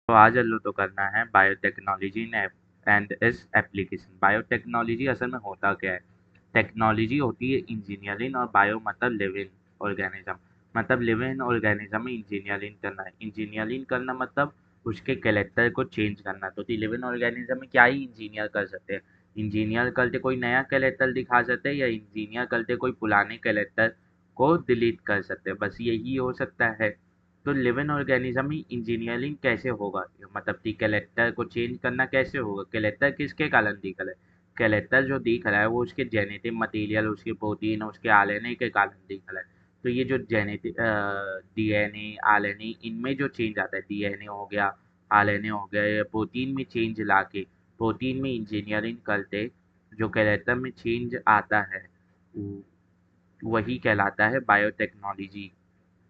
तो आज अल्लू तो करना है बायोटेक्नोलॉजी एंड इस एप्लीकेशन। बायोटेक्नोलॉजी असल में होता क्या है? टेक्नोलॉजी होती है इंजीनियरिंग, और बायो मतलब लिविंग ऑर्गेनिज्म। मतलब लिविंग ऑर्गेनिज्म में इंजीनियरिंग करना है। इंजीनियरिंग करना मतलब उसके कैरेक्टर को चेंज करना। तो लिविंग ऑर्गेनिज्म में क्या ही इंजीनियर कर सकते हैं? इंजीनियर करते कोई नया कैरेक्टर दिखा सकते हैं, या इंजीनियर करते कोई पुराने कैरेक्टर को डिलीट कर सकते हैं, बस यही हो सकता है। तो लिविंग ऑर्गेनिज्म में इंजीनियरिंग कैसे होगा? मतलब कि कैरेक्टर को चेंज करना कैसे होगा? कैरेक्टर किसके कारण दिख रहा है? कैरेक्टर जो दिख रहा है वो उसके जेनेटिक मटेरियल, उसके प्रोटीन, उसके आरएनए के कारण दिख रहा है। तो ये जो जेनेटिक डीएनए आरएनए इनमें जो चेंज आता है, डीएनए हो गया, आरएनए हो गया, या प्रोटीन में चेंज लाके प्रोटीन में इंजीनियरिंग करते जो कैरेक्टर में चेंज आता है, वही कहलाता है बायोटेक्नोलॉजी।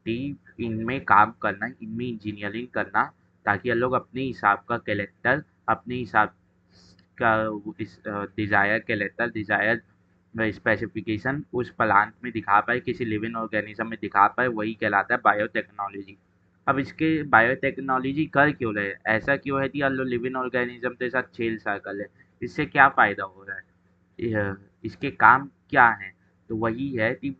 कि इनमें काम करना, इनमें इंजीनियरिंग करना, ताकि ये लोग अपने हिसाब का कैरेक्टर, अपने हिसाब का डिज़ायर कैरेक्टर, डिज़ायर स्पेसिफिकेशन उस प्लांट में दिखा पाए, किसी लिविंग ऑर्गेनिज्म में दिखा पाए, वही कहलाता है बायोटेक्नोलॉजी। अब इसके बायोटेक्नोलॉजी कर क्यों रहे हैं? ऐसा क्यों है कि यार लिविंग ऑर्गेनिज्म के साथ छेड़ सर्कल है? इससे क्या फ़ायदा हो रहा है? इसके काम क्या हैं? तो वही है कि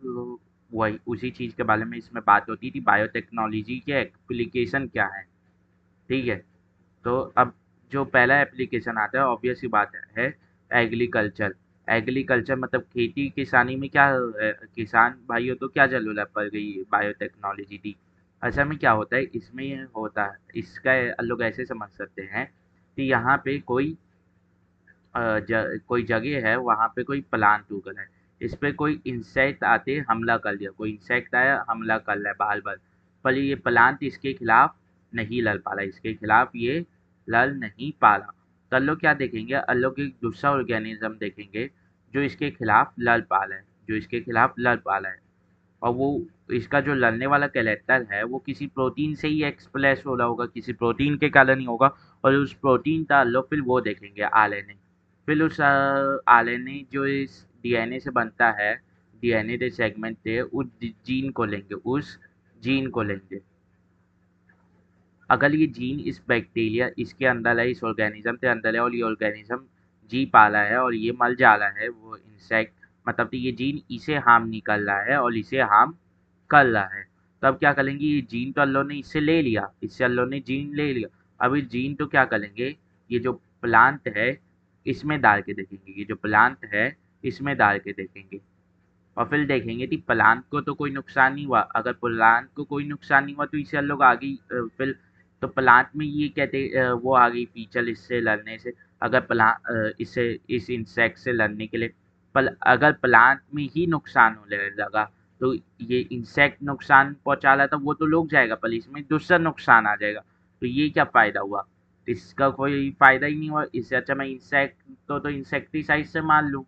वही उसी चीज़ के बारे में इसमें बात होती थी, बायोटेक्नोलॉजी के एप्लीकेशन क्या हैं, ठीक है? तो अब जो पहला एप्लीकेशन आता है, ऑब्वियस सी बात है एग्रीकल्चर। एग्रीकल्चर मतलब खेती किसानी में क्या किसान भाइयों तो क्या ज़रूरत पड़ गई बायोटेक्नोलॉजी की? असल में क्या होता है इसमें? ये होता है इसका लोग ऐसे समझ सकते हैं कि यहाँ पे कोई जगह है, वहाँ पे कोई प्लांट उग रहा है, इस पे कोई इंसेक्ट आते हमला कर दिया, कोई इंसेक्ट आया हमला कर रहा है बार बार, पर ये प्लांट इसके खिलाफ नहीं लड़ पा रहा, इसके खिलाफ ये लड़ नहीं पा रहा। तो लोग क्या देखेंगे? लोग एक दूसरा ऑर्गेनिज्म देखेंगे जो इसके खिलाफ लड़ पा रहा है, जो इसके खिलाफ लड़ पा रहा है। और वो इसका जो लड़ने वाला कैरेक्टर है वो किसी प्रोटीन से ही एक्सप्रेस हो रहा होगा, किसी प्रोटीन के कारण ही होगा। और उस प्रोटीन का लोग फिर वो देखेंगे आरएनए। फिर उस आरएनए जो इस डीएनए से बनता है, डीएनए के सेगमेंट से उस जीन को लेंगे, उस जीन को लेंगे। अगर ये जीन इस बैक्टीरिया इसके अंदर है, इस ऑर्गेनिज्म के अंदर है, और ये ऑर्गेनिज्म जी पा रहा है और ये मर जा रहा है, वो इंसेक्ट, मतलब कि ये जीन इसे हार्म नहीं कर रहा है और इसे हार्म कर रहा है। तो अब क्या करेंगे? ये जीन तो अल्लाह ने इससे ले लिया, इससे अल्लाह ने जीन ले लिया। अब इस जीन तो क्या करेंगे? ये जो प्लांट है इसमें डाल के देखेंगे, ये जो प्लांट है इसमें डाल के देखेंगे। और फिर देखेंगे कि प्लांट को तो कोई नुकसान नहीं हुआ। अगर प्लांट को कोई नुकसान नहीं हुआ तो इससे हम लोग आगे फिर तो प्लांट में ये कहते वो आ गई फीचर इससे लड़ने से। अगर इससे इस इंसेक्ट से लड़ने के लिए अगर प्लांट में ही नुकसान होने लगा, तो ये इंसेक्ट नुकसान पहुंचा रहा था वो तो लोग जाएगा, पर इसमें दूसरा नुकसान आ जाएगा। तो ये क्या फ़ायदा हुआ? इसका कोई फ़ायदा ही नहीं हुआ। इससे अच्छा मैं इंसेक्ट तो इंसेक्टिसाइड से मार लूँ,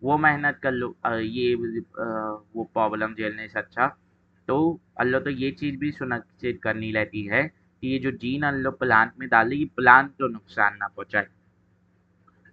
वो मेहनत कर लो, वो प्रॉब्लम झेलने से अच्छा। तो अल्लाह तो ये चीज़ भी सुनिश्चित करनी रहती है कि ये जो जीन अल्लाह प्लांट में डाले, ये प्लांट को नुकसान ना पहुंचाए।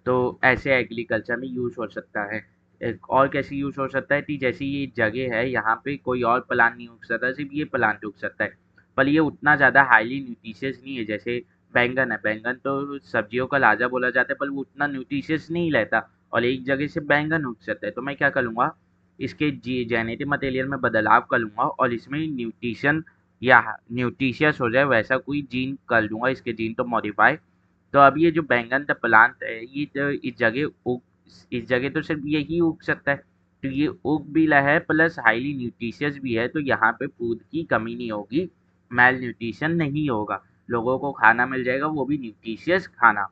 तो ऐसे एग्रीकल्चर में यूज़ हो सकता है। एक और कैसे यूज़ हो सकता है कि जैसे ये जगह है, यहाँ पे कोई और प्लांट नहीं उग सकता, सिर्फ ये प्लांट उग सकता है। पर ये उतना ज़्यादा हाईली न्यूट्रिशियस नहीं है। जैसे बैंगन है, बैंगन तो सब्जियों का राजा बोला जाता है, पर वो उतना न्यूट्रिशियस नहीं रहता, और एक जगह से बैंगन उग सकता है। तो मैं क्या करूँगा? इसके जी जेनेटिक मटेरियल में बदलाव कर लूँगा और इसमें न्यूट्रिशन या न्यूट्रिशियस हो जाए वैसा कोई जीन कर दूंगा, इसके जीन तो मॉडिफाई। तो अब ये जो बैंगन का प्लांट है, ये तो इस जगह तो सिर्फ यही उग सकता है। तो ये उग भी रहा है, प्लस हाईली न्यूट्रिशियस भी है, तो यहाँ पे फूड की कमी नहीं होगी, मेल न्यूट्रिशन नहीं होगा, लोगों को खाना मिल जाएगा, वो भी न्यूट्रिशियस खाना।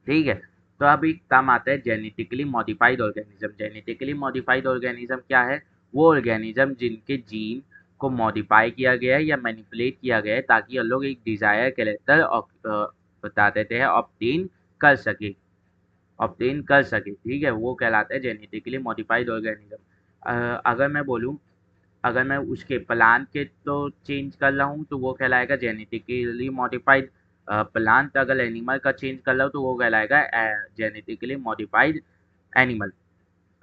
ठीक है। तो अब एक काम आता है genetically modified organism. Genetically modified organism क्या है? वो ऑर्गेनिज्म जिनके जीन को मॉडिफाई किया गया है या मैनिपुलेट किया गया है, ताकि ये लोग एक डिजायर कैरेक्टर बता देते हैं ऑब्टेन कर सके, ठीक है? वो कहलाता है जेनेटिकली मॉडिफाइड ऑर्गेनिज्म। अगर मैं बोलूँ, अगर मैं उसके प्लांट के तो चेंज कर रहा हूँ तो वो कहलाएगा जेनेटिकली मॉडिफाइड प्लांट। अगर एनिमल का चेंज कर रहा हूँ तो वो कहलाएगा जेनेटिकली मॉडिफाइड एनिमल।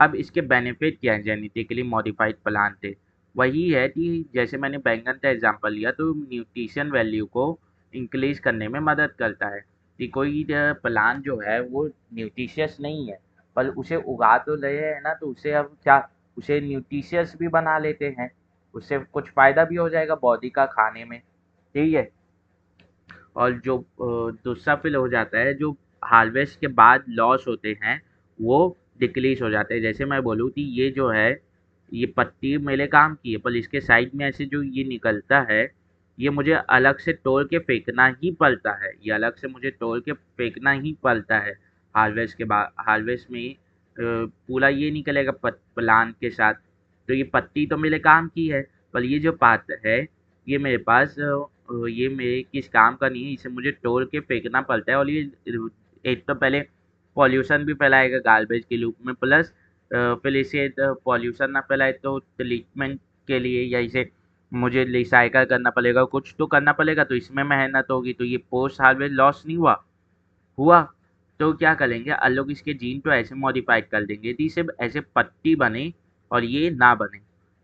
अब इसके बेनिफिट क्या है जेनेटिकली मॉडिफाइड प्लांट से? वही है कि जैसे मैंने बैंगन का एग्जांपल लिया, तो न्यूट्रिशन वैल्यू को इंक्रीज करने में मदद करता है कि कोई प्लांट जो है वो न्यूट्रिशियस नहीं है, पर उसे उगा तो रहे हैं ना, तो उसे अब क्या, उसे न्यूट्रिशियस भी बना लेते हैं, उससे कुछ फायदा भी हो जाएगा बॉडी का खाने में। ठीक है। और जो दूसरा फिल हो जाता है, जो हार्वेस्ट के बाद लॉस होते हैं वो डिक्रीज हो जाते हैं। जैसे मैं बोलूँ कि ये जो है, ये पत्ती मेरे काम की है, पर इसके साइड में ऐसे जो ये निकलता है, ये मुझे अलग से तोड़ के फेंकना ही पड़ता है, ये अलग से मुझे तोड़ के फेंकना ही पड़ता है। हार्वेस्ट के बाद, हार्वेस्ट में पूरा ये निकलेगा प्लांट के साथ। तो ये पत्ती तो मेरे काम की है, पर ये जो पात है, ये मेरे पास ये मेरे किस काम का नहीं है, इसे मुझे तोड़ के फेंकना पड़ता है। और ये एक तो पहले पॉल्यूशन भी फैलाएगा गार्बेज के रूप में, प्लस फिर इसे पॉल्यूशन ना फैलाए तो ट्रीटमेंट के लिए या इसे मुझे रिसाइकल करना पड़ेगा, कुछ तो करना पड़ेगा, तो इसमें मेहनत होगी, तो ये पोस्ट हार्वेस्ट लॉस नहीं हुआ। हुआ तो क्या करेंगे, लोग इसके जीन को ऐसे मॉडिफाइड कर देंगे कि सिर्फ ऐसे पत्ती बने और ये ना बने।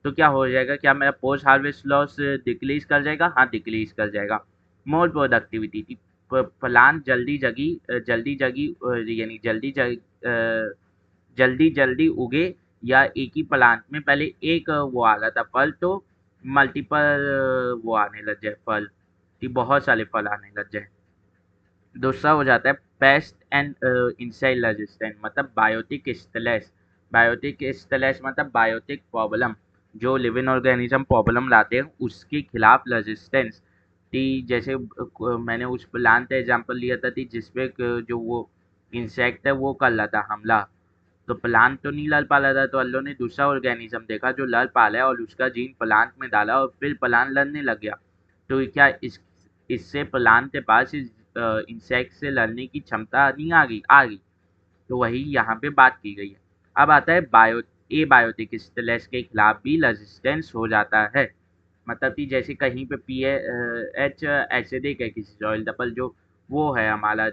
तो क्या हो जाएगा, क्या मेरा पोस्ट हार्वेस्ट लॉस डिक्रीज कर जाएगा? हाँ, डिक्रीज कर जाएगा। मोर प्रोडक्टिविटी की प्लांट जल्दी जगी यानी जल्दी जल्दी उगे, या एक ही प्लांट में पहले एक वो आ रहा था फल, तो मल्टीपल वो आने लग जाए फल, कि बहुत सारे फल आने लग जाए। दूसरा हो जाता है पेस्ट एंड इंसेक्ट रेजिस्टेंट, मतलब बायोटिक स्टेलेस। बायोटिक स्टेलेस मतलब बायोटिक प्रॉब्लम, जो लिविंग ऑर्गेनिज्म प्रॉब्लम लाते हैं उसके खिलाफ रेजिस्टेंस। कि जैसे मैंने उस प्लांट का एग्जांपल लिया था कि जिसपे जो वो इंसेक्ट है वो कर रहा था हमला, तो प्लांट तो नहीं लड़ पा रहा था, तो अल्लाह ने दूसरा ऑर्गेनिज्म देखा जो लड़ पा रहा है, और उसका जीन प्लांट में डाला और फिर प्लांट लड़ने लग गया। तो क्या इससे प्लांट के पास इस इंसेक्ट से लड़ने की क्षमता नहीं आ गई। तो वही यहाँ पे बात की गई है। अब आता है बायोटिक स्टेलेस के खिलाफ भी रेजिस्टेंस हो जाता है। मतलब कि जैसे कहीं पे पीएच एसिडिक है किसी सॉइल, डबल जो वो है हमारा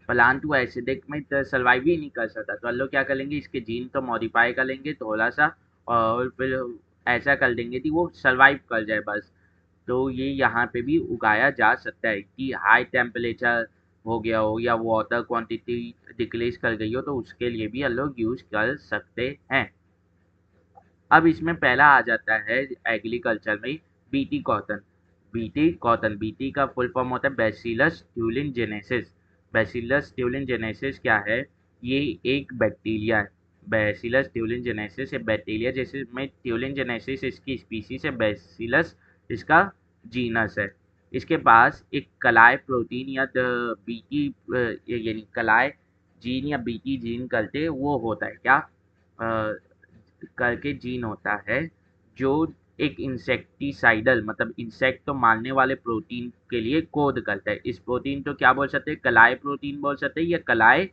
प्लांट, वो एसिडिक में सर्वाइव ही नहीं कर सकता, तो हम लोग क्या करेंगे, इसके जीन को मॉडिफाई कर लेंगे थोड़ा सा, और फिर ऐसा कर देंगे कि वो सर्वाइव कर जाए बस। तो ये यहाँ पे भी उगाया जा सकता है कि हाई टेम्परेचर हो गया हो या वाटर क्वांटिटी डिक्रीज कर गई हो, तो उसके लिए भी हम लोग यूज कर सकते हैं। अब इसमें पहला आ जाता है एग्रीकल्चर में बीटी कॉटन। बीटी का फुल फॉर्म होता है बैसिलस ट्यूलिनजेनेसिस। बैसिलस ट्यूलिनजेनेसिस क्या है? ये एक बैक्टीरिया है। बैसिलस ट्यूलिनजेनेसिस एक बैक्टीरिया, जैसे में ट्यूलिनजेनेसिस इसकी स्पीसीज है, बैसिलस इसका जीनस है। इसके पास एक कलाय प्रोटीन या बीटी यानी कलाय जीन या बीटी जीन करते वो होता है क्या, करके जीन होता है, जो एक इंसेक्टिसाइडल मतलब इंसेक्ट तो मारने वाले प्रोटीन के लिए कोड करता है। इस प्रोटीन को क्या बोल सकते हैं? कलाय प्रोटीन बोल सकते हैं, या कलाय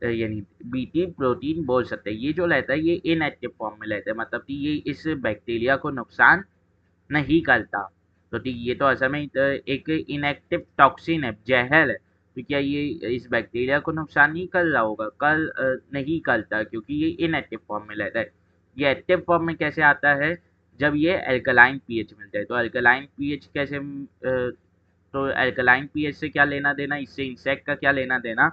यानी बीटी प्रोटीन बोल सकते हैं। ये जो रहता है ये इनएक्टिव फॉर्म में रहता है, मतलब कि ये इस बैक्टीरिया को नुकसान नहीं करता। तो ठीक, ये तो असल में एक इनएक्टिव टॉक्सिन है, जहर है। तो क्या ये इस बैक्टीरिया को नुकसान नहीं कर रहा होगा? नहीं करता, क्योंकि ये इनएक्टिव फॉर्म में रहता है। ये एक्टिव फॉर्म में कैसे आता है? जब ये अल्कलाइन पीएच मिलता है। तो अल्कलाइन पीएच कैसे तो अल्कलाइन पीएच से क्या लेना देना, इससे इंसेक्ट का क्या लेना देना?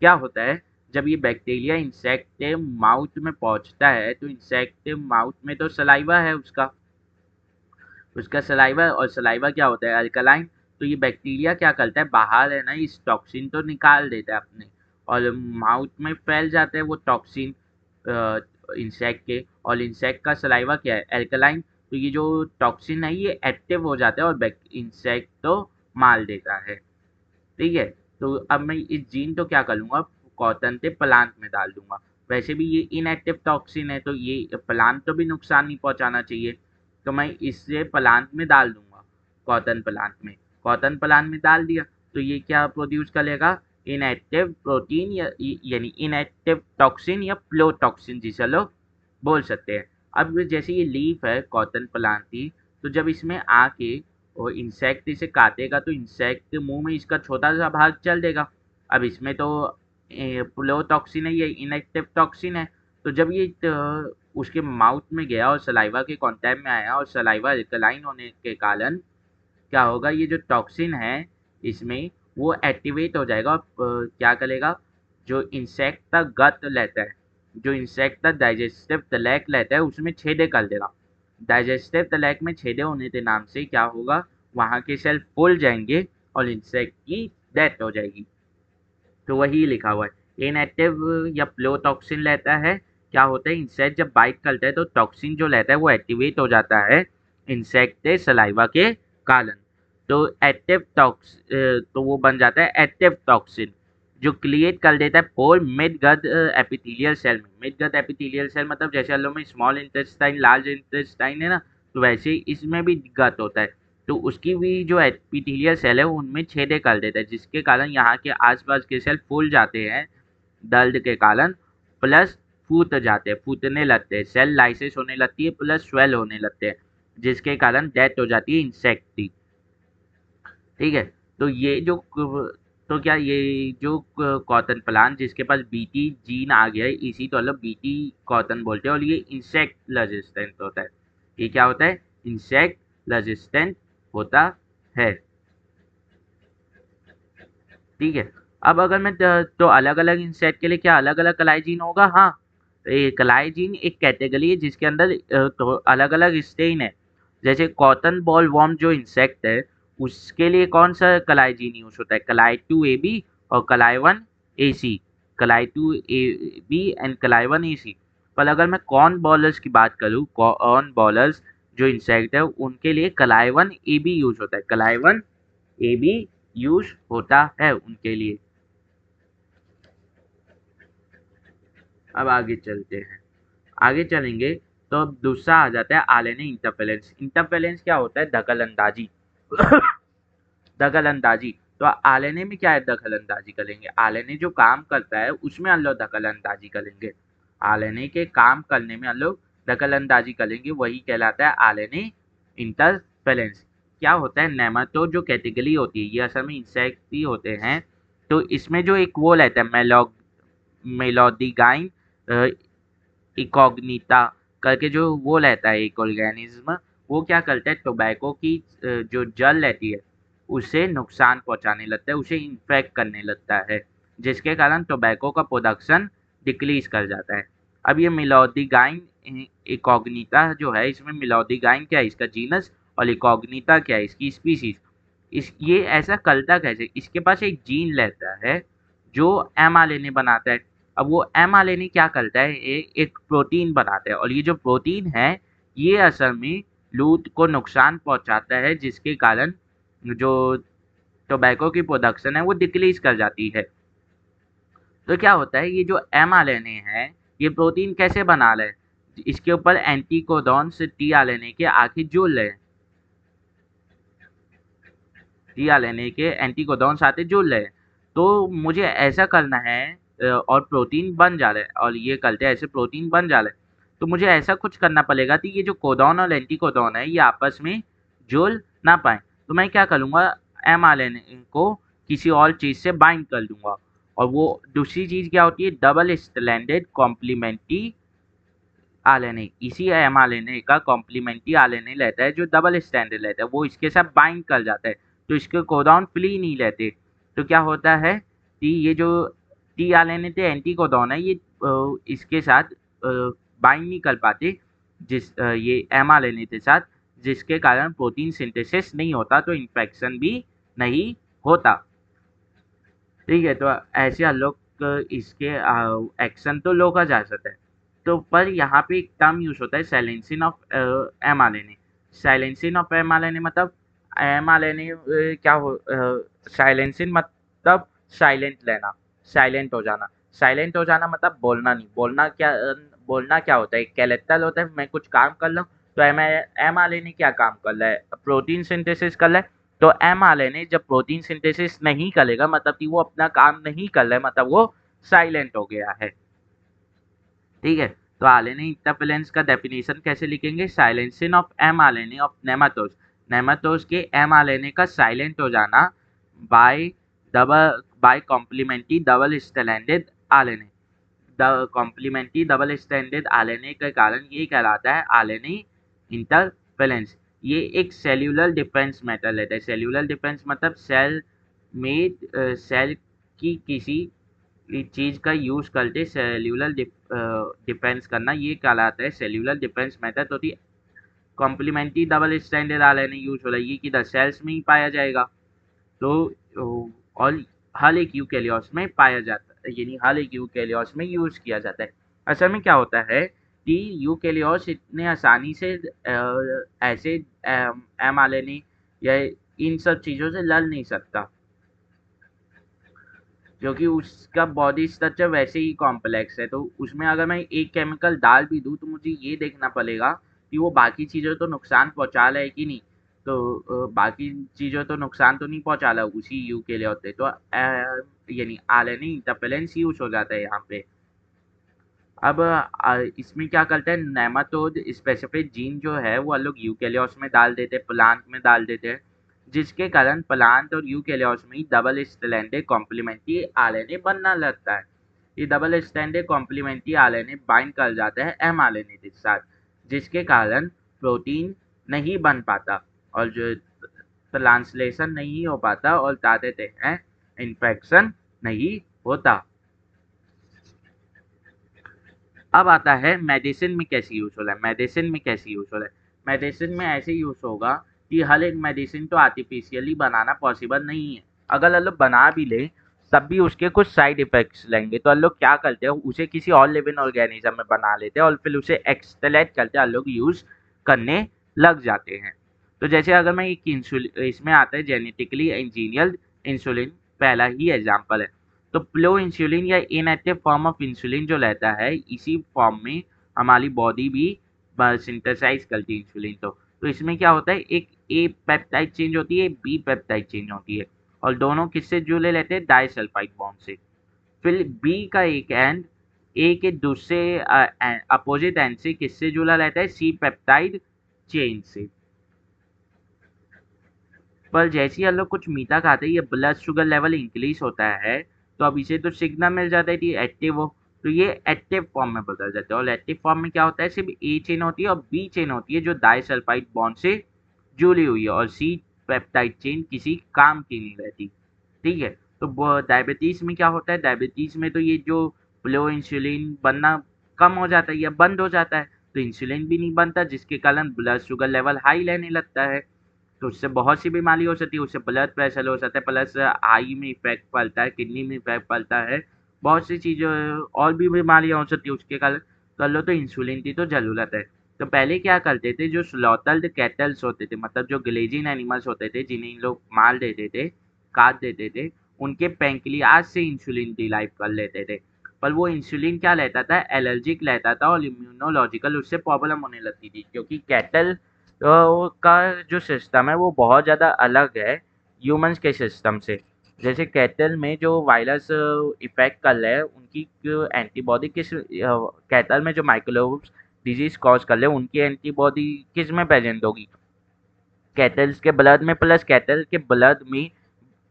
क्या होता है, जब ये बैक्टीरिया इंसेक्ट के माउथ में पहुंचता है, तो इंसेक्ट के माउथ में तो सलाइवा है उसका, सलाइवा, और सलाइवा क्या होता है? अल्कलाइन। तो ये बैक्टीरिया क्या करता है, बाहर है ना, इस टॉक्सिन तो निकाल देता है अपने, और माउथ में फैल जाता है वो टॉक्सिन इंसेक्ट के, और इंसेक्ट का सलाइवा क्या है? अल्कलाइन। तो ये जो टॉक्सिन है ये एक्टिव हो जाता है और इंसेक्ट तो मार देता है। ठीक है। तो अब मैं इस जीन को क्या कर लूँगा, कॉटन के प्लांट में डाल दूंगा। वैसे भी ये इनएक्टिव टॉक्सिन है, तो ये प्लांट को भी नुकसान नहीं पहुंचाना चाहिए, तो मैं इससे प्लांट में डाल दूंगा, कॉटन प्लांट में। कॉटन प्लांट में डाल दिया, तो ये क्या प्रोड्यूस करेगा? इनएक्टिव प्रोटीन या यानी इनएक्टिव टॉक्सिन या प्लोटॉक्सिन जिसे लोग बोल सकते हैं। अब जैसे ये लीफ है कॉटन प्लांट की, तो जब इसमें आके और इंसेक्ट इसे काटेगा, तो इंसेक्ट के मुंह में इसका छोटा सा भाग चल देगा। अब इसमें तो प्लोटॉक्सिन है, ये इनएक्टिव टॉक्सिन है। तो जब ये उसके माउथ में गया और सलाइवा के कांटेक्ट में आया, और सलाइवा अल्कलाइन होने के कारण क्या होगा, ये जो टॉक्सिन है इसमें वो एक्टिवेट हो जाएगा और क्या करेगा, जो इंसेक्ट का गट लेता है, जो इंसेक्ट का डाइजेस्टिव ट्रैक्ट लेता है उसमें छेदे कर देगा। डाइजेस्टिव ट्रैक्ट में छेदे होने के नाम से क्या होगा, वहाँ के सेल फूल जाएंगे और इंसेक्ट की डेथ हो जाएगी। तो वही लिखा हुआ है। इनएक्टिव या प्रोटॉक्सिन लेता है, क्या होता है, इंसेक्ट जब बाइट करता है तो टॉक्सिन जो लेता है वो एक्टिवेट हो जाता है इंसेक्ट के सलाइवा के कारण। तो एक्टिव टॉक्स तो वो बन जाता है एक्टिव टॉक्सिन, जो क्रिएट कर देता है पोर मिड गट एपिथेलियल सेल में। मिड गट एपिथेलियल सेल मतलब जैसे हम लोग में स्मॉल इंटेस्टाइन लार्ज इंटेस्टाइन है ना, तो वैसे ही इसमें भी गट होता है। तो उसकी भी जो एपिथेलियल सेल है उनमें छेदे कर देता है, जिसके कारण यहाँ के आसपास के सेल फूल जाते हैं दर्द के कारण, प्लस फूट जाते हैं, फूटने लगते हैं, सेल लाइसिस होने लगती है, प्लस स्वेल होने लगते हैं, जिसके कारण डेथ हो जाती है इंसेक्ट की। ठीक है। तो ये जो तो क्या ये जो कॉटन प्लांट जिसके पास बीटी जीन आ गया है, इसी तो मतलब बीटी कॉटन बोलते हैं, और ये इंसेक्ट रेजिस्टेंट होता है। ये क्या होता है, इंसेक्ट रेजिस्टेंट होता है। ठीक है। अब अगर मैं तो अलग अलग इंसेक्ट के लिए क्या अलग अलग कलाइजीन होगा, हाँ। तो ये कलाइजीन एक कैटेगरी है जिसके अंदर तो अलग अलग स्टेन है। जैसे कॉटन बॉल वॉर्म जो इंसेक्ट है उसके लिए कौन सा कलाइजीन यूज होता है, कलाई 2AB और कलाई 1AC, कलाई 2AB एंड कलाई 1AC। पर अगर मैं कॉर्न बॉलर्स की बात करूँ, कॉर्न बॉलर्स जो इंसेक्ट है उनके लिए कलाई 1AB यूज होता है, कलाई 1AB यूज होता है उनके लिए। अब आगे चलते हैं, आगे चलेंगे तो अब दूसरा आ जाता है आरएनए इंटरफेरेंस। इंटरफेरेंस क्या होता है, दखल अंदाजी। दखल अंदाजी। तो आरएनए में क्या है, दखल अंदाजी करेंगे, आरएनए जो काम करता है उसमें हम लोग दखल अंदाजी करेंगे, आरएनए के काम करने में हम लोग दखल अंदाजी करेंगे, वही कहलाता है आरएनए इंटरफेरेंस। क्या होता है, नेमाटोड जो कैटेगरी होती है ये असल में इंसेक्ट ही होते हैं। तो इसमें जो एक वो रहता है मेलोडीगाइन इकॉग्निटा करके जो वो रहता है एक ऑर्गेनिज्म, वो क्या करता है, टोबैको की जो जल रहती है उसे नुकसान पहुंचाने लगता है, उसे इन्फेक्ट करने लगता है, जिसके कारण टोबैको का प्रोडक्शन डिक्रीज कर जाता है। अब ये मिलोडीगाइन इकॉग्निटा जो है, इसमें मिलोडीगाइन क्या है इसका जीनस, और इकॉग्निटा क्या है इसकी स्पीसीज। इस ये ऐसा करता कैसे, इसके पास एक जीन रहता है जो mRNA बनाता है। अब वो mRNA क्या करता है, एक प्रोटीन बनाता है, और ये जो प्रोटीन है ये असल में लूट को नुकसान पहुंचाता है, जिसके कारण जो टोबैको की प्रोडक्शन है वो डिक्रीज कर जाती है। तो क्या होता है, ये जो mRNA है ये प्रोटीन कैसे बना रहा है, इसके ऊपर एंटीकोडॉन से tRNA के आखिर जुड़ रहे हैं, tRNA के एंटीकोडॉन्स आते जुड़ रहे हैं। तो मुझे ऐसा करना है और प्रोटीन बन जा रहा है, और ये करते ऐसे प्रोटीन बन जा रहा है। तो मुझे ऐसा कुछ करना पड़ेगा कि ये जो कोडॉन और एंटीकोडॉन है ये आपस में जुड़ ना पाए। तो मैं क्या करूँगा, mRNA को किसी और चीज़ से बाइंड कर लूँगा, और वो दूसरी चीज़ क्या होती है, डबल स्ट्रैंडेड कॉम्प्लीमेंट्री आरएनए। इसी mRNA का कॉम्प्लीमेंट्री आरएनए लेता है जो डबल स्ट्रैंडेड लेता है, वो इसके साथ बाइंड कर जाता है, तो इसके कोडॉन फ्री नहीं लेते। तो क्या होता है कि ये जो tRNA थे एंटीकोडॉन है ये इसके साथ बाइंड नहीं कर पाते, ये mRNA के साथ, जिसके कारण प्रोटीन सिंथेसिस नहीं होता, तो इन्फेक्शन भी नहीं होता। ठीक है। तो ऐसे हम लोग इसके एक्शन तो रोका जा सकता है। तो पर यहाँ पे एक टर्म यूज होता है silencing of mRNA। Silencing of mRNA मतलब mRNA क्या हो, साइलेंसिंग मतलब साइलेंट लेना, साइलेंट हो जाना। साइलेंट हो जाना मतलब बोलना नहीं, बोलना क्या होता है, एक कैरेक्टर होता है, मैं कुछ काम कर रहा हूँ तो mRNA क्या काम कर रहा है, प्रोटीन सिंथेसिस कर रहा है। तो mRNA जब प्रोटीन सिंथेसिस नहीं करेगा मतलब कि वो अपना काम नहीं कर रहा है, मतलब वो साइलेंट हो गया है। ठीक है। तो आरएनए इंटरफेरेंस का डेफिनेशन कैसे लिखेंगे, silencing of mRNA of nematodes, nematodes के mRNA का साइलेंट हो जाना by complementary double stranded RNA. Complementary double stranded RNA के कारण ये कहलाता है आरएनए इंटरफेरेंस। ये एक सेल्यूलर डिफेंस मेथड लेता है। सेल्यूलर डिफेंस मतलब में सेल की किसी चीज का यूज करके सेल्यूलर डिफेंस करना, ये कहलाता है सेल्यूलर डिफेंस मेथड। तो complementary double standard RNA use हो रहा है, ये किधर सेल्स में ही पाया जाएगा। तो और हर एक यूकेरियोट्स में पाया जाता है, यानी हर एक यूकेरियोट्स में यूज किया जाता है। असल में क्या होता है कि यूकेरियोट्स इतने आसानी से ऐसे एमआरएनए या इन सब चीज़ों से लड़ नहीं सकता, क्योंकि उसका बॉडी स्ट्रक्चर वैसे ही कॉम्प्लेक्स है। तो उसमें अगर मैं एक केमिकल डाल भी दूँ तो मुझे ये देखना पड़ेगा कि वो बाकी चीज़ों तो नुकसान पहुँचा रहा है कि नहीं। तो बाकी चीज़ों तो नुकसान तो नहीं पहुँचा रहा उसी यू के लिए होते, तो यानी आरएनए इंटरफेरेंस यूज हो जाता है यहाँ पे। अब इसमें क्या करते हैं, नेमाटोड स्पेसिफिक जीन जो है वो लोग यूकेरियोट्स में डाल देते हैं, प्लांट में डाल देते हैं, जिसके कारण प्लांट और यूकेरियोट्स में डबल स्ट्रैंडेड कॉम्प्लीमेंट्री आरएनए बनना लगता है। ये double stranded complementary RNA bind कर जाता है एमआरएनए के साथ, जिसके कारण प्रोटीन नहीं बन पाता और जो ट्रांसलेशन नहीं हो पाता और क्या देते हैं, इन्फेक्शन नहीं होता। अब आता है मेडिसिन में कैसे यूज हो रहा है। मेडिसिन में कैसे यूज हो रहा है, मेडिसिन में ऐसे यूज होगा कि हर एक मेडिसिन तो आर्टिफिशियली बनाना पॉसिबल नहीं है। अगर हम लोग बना भी ले तब भी उसके कुछ साइड इफेक्ट्स लेंगे, तो हम लोग क्या करते हैं, उसे किसी और लिविंग ऑर्गेनिज्म में बना लेते हैं और फिर उसे एक्सट्रैक्ट करके हम लोग यूज करने लग जाते हैं। तो जैसे अगर मैं एक इंसुलिन, इसमें आता है जेनेटिकली इंजीनियर्ड इंसुलिन, पहला ही एग्जाम्पल है। तो प्लो इंसुलिन या इनएक्टिव फॉर्म ऑफ इंसुलिन जो रहता है, इसी फॉर्म में हमारी बॉडी भी सिंथेसाइज करती है इंसुलिन। तो इसमें क्या होता है, एक ए पेप्टाइड चेंज होती है, बी पेप्टाइड चेंज होती है, और दोनों किससे जुड़े रहते हैं, डाइसल्फाइड बॉन्ड से। फिर बी का एक एंड ए के दूसरे अपोजिट एंड से किससे जुड़ा रहता है, सी पेप्टाइड चेन से। पर जैसे ही हम लोग कुछ मीठा खाते हैं, ये ब्लड शुगर लेवल इंक्रीज होता है, तो अब इसे तो सिग्नल मिल जाता है कि एक्टिव हो, तो ये एक्टिव फॉर्म में बदल जाता है। और एक्टिव फॉर्म में क्या होता है, सिर्फ ए चेन होती है और बी चेन होती है जो डाइसल्फाइड बॉन्ड से जुड़ी हुई है, और सी पेप्टाइड चेन किसी काम की नहीं रहती। ठीक है। तो डायबिटीज में क्या होता है, डायबिटीज में तो ये जो प्रो इंसुलिन बनना कम हो जाता है या बंद हो जाता है, तो इंसुलिन भी नहीं बनता, जिसके कारण ब्लड शुगर लेवल हाई रहने लगता है। तो उससे बहुत सी बीमारी हो सकती है, उससे ब्लड प्रेशर हो सकता है, प्लस आई में इफेक्ट पड़ता है, किडनी में इफेक्ट पड़ता है, बहुत सी चीज़ें और भी बीमारियाँ हो सकती है उसके कारण। तो लो, तो इंसुलिन की तो ज़रूरत है। तो पहले क्या करते थे, जो स्लॉटर्ड कैटल्स होते थे, मतलब जो ग्लेजिंग एनिमल्स होते थे जिन्हें लोग मार देते थे, काट देते थे, उनके पैंक्रियाज से इंसुलिन डिराइव कर लेते थे। पर वो इंसुलिन क्या रहता था, एलर्जिक रहता था और इम्यूनोलॉजिकल उससे प्रॉब्लम होने लगती थी, क्योंकि कैटल का जो सिस्टम है वो बहुत ज़्यादा अलग है ह्यूमंस के सिस्टम से। जैसे कैटल में जो वायरस इफेक्ट कर रहे हैं, उनकी जो एंटीबॉडी किस कैटल में जो माइक्रोब्स डिजीज कॉज कर रहे हैं, उनकी एंटीबॉडी किस में प्रेजेंट होगी, कैटल्स के ब्लड में, प्लस कैटल के ब्लड में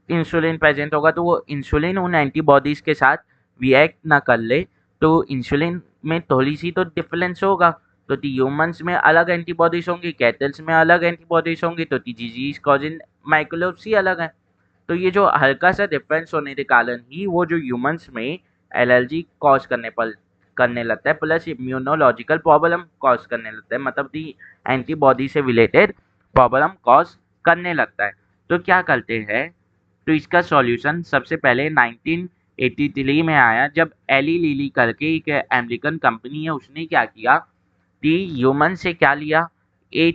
इंसुलिन प्रेजेंट होगा। तो वो इंसुलिन उन एंटीबॉडीज के साथ रिएक्ट ना कर ले, तो इंसुलिन में थोड़ी सी तो डिफरेंस होगा। तो ह्यूमंस में अलग एंटीबॉडीज होंगी, कैटल्स में अलग एंटीबॉडीज होंगी, तो डिजीज कॉजिंग माइक्रोब्स ही अलग है। तो ये जो हल्का सा डिफरेंस होने के कारण ही वो जो ह्यूमंस में एलर्जी कॉज करने लगता है, प्लस इम्यूनोलॉजिकल प्रॉब्लम कॉज करने लगता है, मतलब दी एंटीबॉडी से रिलेटेड प्रॉब्लम कॉज करने लगता है। तो क्या करते हैं, तो इसका सॉल्यूशन सबसे पहले 1983 में आया, जब एली लिली करके एक अमेरिकन कंपनी है, उसने क्या किया कि ह्यूमन से क्या लिया, ए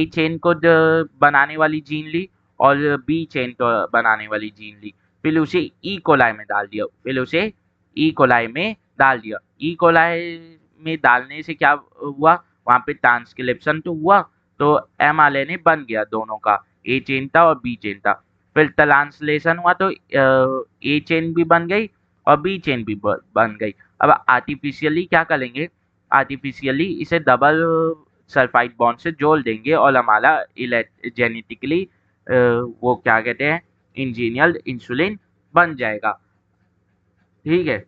चेन को बनाने वाली जीन ली और बी चेन को बनाने वाली जीन ली, फिर उसे ई कोलाई में डाल दिया, ई कोलाई में डालने से क्या हुआ, वहाँ पे ट्रांसक्रिप्शन तो हुआ, तो एमआरएनए बन गया दोनों का, ए चेन था और बी चेन था। फिर ट्रांसलेशन हुआ तो ए चेन भी बन गई और बी चेन भी बन गई। अब आर्टिफिशियली क्या करेंगे, आर्टिफिशियली इसे डबल सल्फाइड बॉन्ड से जोड़ देंगे और हमारा जेनेटिकली वो क्या कहते हैं, इंजीनियर्ड इंसुलिन बन जाएगा। ठीक है।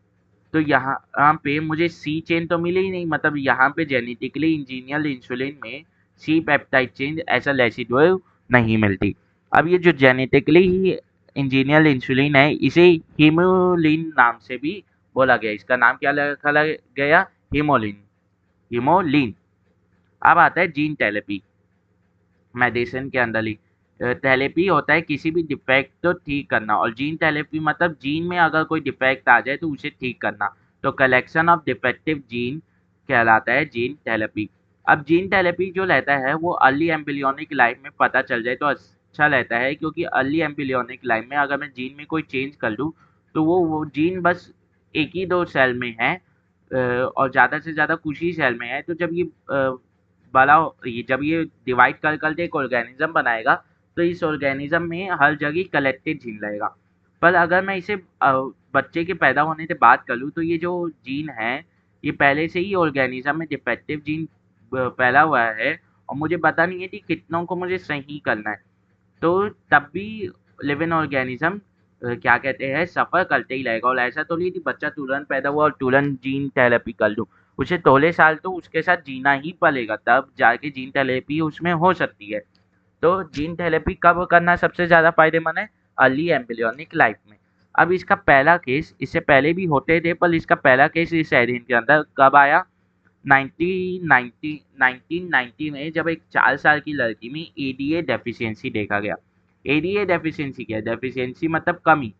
तो यहाँ पे मुझे सी चेन तो मिली ही नहीं, मतलब यहाँ पे जेनेटिकली इंजीनियर्ड इंसुलिन में सी पेप्टाइड चेंज ऐसा रेसिड्यू नहीं मिलती। अब ये जो जेनेटिकली इंजीनियर इंसुलिन है इसे हीमोलिन नाम से भी बोला गया। इसका नाम क्या रखा गया? हीमोलिन। हीमोलिन। अब आता है जीन थेरेपी। मेडिसिन के अंदर ही थेरेपी होता है किसी भी डिफेक्ट को ठीक करना, और जीन थेरेपी मतलब जीन में अगर कोई डिफेक्ट आ जाए तो उसे ठीक करना। तो कलेक्शन ऑफ डिफेक्टिव जीन कहलाता है जीन थेरेपी। अब जीन थेरेपी जो रहता है वो अर्ली एम्ब्रियोनिक लाइफ में पता चल जाए तो अच्छा रहता है, क्योंकि अर्ली एम्ब्रियोनिक लाइफ में अगर मैं जीन में कोई चेंज कर लूँ तो वो जीन बस एक ही दो सेल में है, और ज़्यादा से ज़्यादा कुछ ही सेल में है। तो जब ये जब ये डिवाइड कर कर एक ऑर्गेनिज्म बनाएगा तो इस ऑर्गेनिज्म में हर जगह कलेक्टेड जीन रहेगा। पर अगर मैं इसे बच्चे के पैदा होने से बात कर लूँ तो ये जो जीन है ये पहले से ही ऑर्गेनिज्म में डिफेक्टिव जीन फैला हुआ है, और मुझे पता नहीं है कि कितनों को मुझे सही करना है। तो तब भी लिविंग ऑर्गेनिज्म क्या कहते हैं सफ़र करते ही रहेगा। और ऐसा तो नहीं कि बच्चा तुरंत पैदा हुआ और तुरंत जीन थेरेपी कर लूँ। उसे थोड़े साल तो उसके साथ जीना ही पड़ेगा, तब जाके जीन थेरेपी उसमें हो सकती है। तो जीन थेरेपी कब करना सबसे ज़्यादा फायदेमंद है? अर्ली एम्ब्रियोनिक लाइफ में। अब इसका पहला केस, इससे पहले भी होते थे पर इसका पहला केस इस एरिन के अंदर कब आया? 1990 में, जब एक 4 साल की लड़की में एडीए डेफिशिएंसी देखा गया। एडीए डेफिशिएंसी क्या है? डेफिशिएंसी मतलब कमी,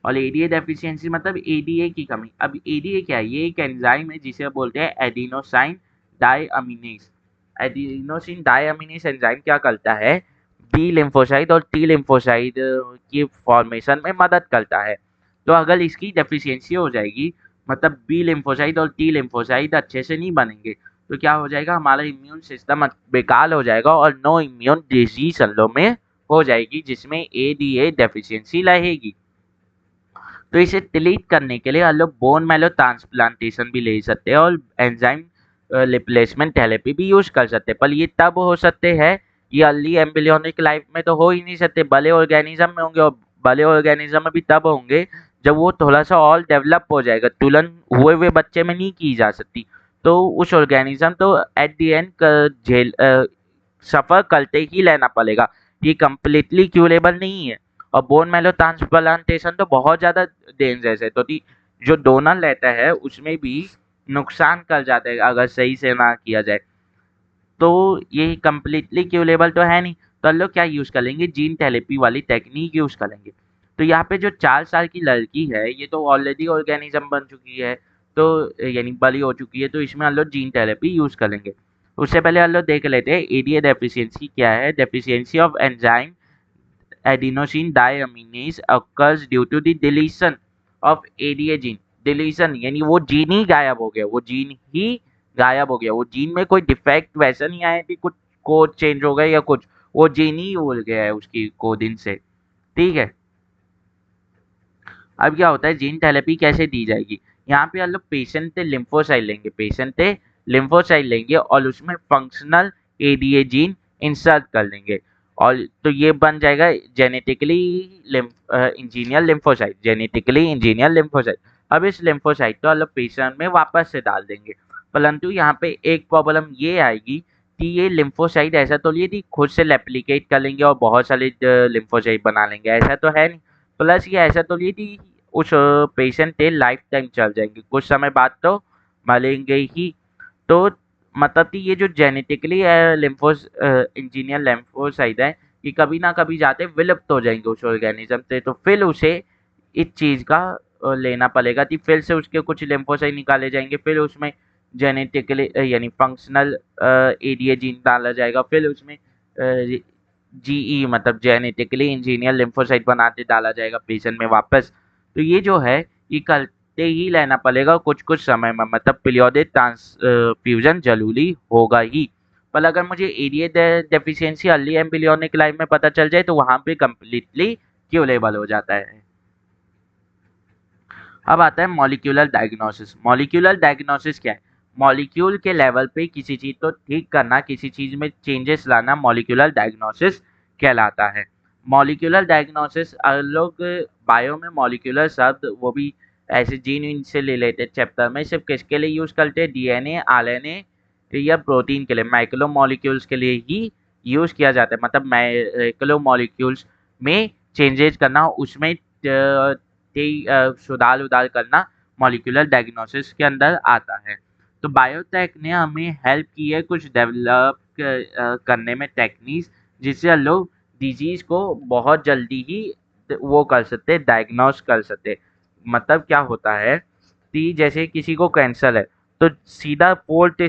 और एडीए डेफिशिएंसी मतलब एडीए की कमी। अब एडीए क्या है? ये एक एंजाइम है जिसे बोलते हैं एडिनोसाइन डाइअमीनेज। एडिनोसिन डाइअमीनेज एंजाइम क्या करता है? बी लिम्फोसाइट और टी लिम्फोसाइट की फॉर्मेशन में मदद करता है। तो अगर इसकी डेफिशिएंसी हो जाएगी, मतलब बी लिम्फोसाइट और टी लिम्फोसाइट अच्छे से नहीं बनेंगे, तो क्या हो जाएगा? हमारा इम्यून सिस्टम बेकार हो जाएगा और नो इम्यून डिजीज सेलों में हो जाएगी, जिसमें एडीए डेफिशिएंसी रहेगी। तो इसे डिलीट करने के लिए हम लोग बोन मैरो ट्रांसप्लांटेशन भी ले सकते हैं और एंजाइम रिप्लेसमेंट थेरेपी भी यूज कर सकते हैं। पर ये तब हो सकते हैं, ये अर्ली एम्ब्रियोनिक लाइफ में तो हो ही नहीं सकते, बड़े ऑर्गेनिज्म में होंगे, और बड़े ऑर्गेनिज्म में भी तब होंगे जब वो थोड़ा सा और डेवलप हो जाएगा। तुरंत हुए हुए बच्चे में नहीं की जा सकती। तो उस ऑर्गेनिज्म तो एट दी एंड झेल सफ़र करते ही लेना पड़ेगा। ये कम्प्लीटली क्यूरेबल नहीं है। और बोन मैरो ट्रांसप्लांटेशन तो बहुत ज़्यादा डेंजरस है, तो जो डोनर लेता है उसमें भी नुकसान कर जाता है अगर सही से ना किया जाए। तो ये कम्प्लीटली क्यूरेबल तो है नहीं, तो हम लोग क्या यूज़ करेंगे? जीन थेरेपी वाली टेक्निक यूज़ करेंगे। तो यहाँ पे जो 4 साल की लड़की है ये तो ऑलरेडी ऑर्गेनिज्म बन चुकी है, तो यानी बड़ी हो चुकी है, तो इसमें हम लोग जीन थेरेपी यूज़ करेंगे। उससे पहले हम लोग देख लेते हैं एडीए डेफिशिएंसी क्या है। Deficiency of enzyme adenosine diamines occurs due to the deletion of ADA gene। Deletion यानी वो जीन ही गायब हो गया, वो जीन ही गायब हो गया। वो जीन में कोई डिफेक्ट वैसा नहीं आया कि कुछ कोड चेंज हो गया या कुछ, वो जीन ही उड़ गया है उसकी कोडिंग से। ठीक है। अब क्या होता है, जीन थेरेपी कैसे दी जाएगी? यहाँ पे हम लोग पेशेंट से लिम्फोसाइट लेंगे, पेशेंट से लिम्फोसाइट लेंगे और उसमें फंक्शनल एडीए जीन इंसर्ट कर लेंगे, और तो ये बन जाएगा genetically engineer lymphocyte. Genetically engineer lymphocyte. अब इस लिम्फोसाइट को हम लोग पेशेंट में वापस से डाल देंगे, परंतु यहाँ पे एक प्रॉब्लम ये आएगी कि ये लिम्फोसाइट ऐसा तो नहीं थी खुद से रेप्लिकेट कर लेंगे और बहुत सारे लिम्फोसाइट बना लेंगे, ऐसा तो है नहीं। प्लस ये ऐसा तो नहीं थी उस पेशेंट पे लाइफ टाइम चल जाएंगे, कुछ समय बाद तो मरेंगे ही। तो मतलब कि ये जो जेनेटिकली लिम्फोस इंजीनियर लिम्फोसाइट है, ये कभी ना कभी जाते विलुप्त हो जाएंगे उस ऑर्गेनिज्म से, तो फिर उसे इस चीज़ का लेना पड़ेगा कि फिर से उसके कुछ लिम्फोसाइट निकाले जाएंगे, फिर उसमें जेनेटिकली यानी फंक्शनल एडीए जीन डाला जाएगा, फिर उसमें जीई मतलब जेनेटिकली इंजीनियर लिम्फोसाइट बनाते डाला जाएगा पेशेंट में वापस। तो ये जो है ये करते ही लेना पड़ेगा कुछ कुछ समय में, मतलब पीरियोडिक ट्रांसफ्यूजन जरूरी होगा ही। पर अगर मुझे ADA deficiency early embryonic life में पता चल जाए तो वहाँ पे कम्प्लीटली क्यूरेबल हो जाता है। अब आता है मॉलिक्यूलर डायग्नोसिस। मॉलिक्यूलर डायग्नोसिस क्या है? मॉलिक्यूल के लेवल पे किसी चीज़ को ठीक करना, किसी चीज़ में चेंजेस लाना मॉलिक्यूलर डायग्नोसिस कहलाता है। मॉलिक्यूलर डायग्नोसिस लोग बायो में मॉलिक्यूलर शब्द वो भी ऐसे जीन वीन से रिलेटेड चैप्टर में सिर्फ किसके लिए यूज़ करते हैं? डीएनए, आरएनए या प्रोटीन के लिए माइक्रो मॉलिक्यूल्स के लिए ही यूज़ किया जाता है, मतलब माइक्रो मॉलिक्यूल्स में चेंजेस करना, उसमें सुधार उधार करना मॉलिक्यूलर डायग्नोसिस के अंदर आता है। तो बायोटेक ने हमें हेल्प की है कुछ डेवलप करने में टेक्निक्स, जिससे हम लोग डिजीज़ को बहुत जल्दी ही वो कर सकते, डायग्नोस कर सकते। मतलब क्या होता है कि जैसे किसी को कैंसर है, तो सीधा फोर्थ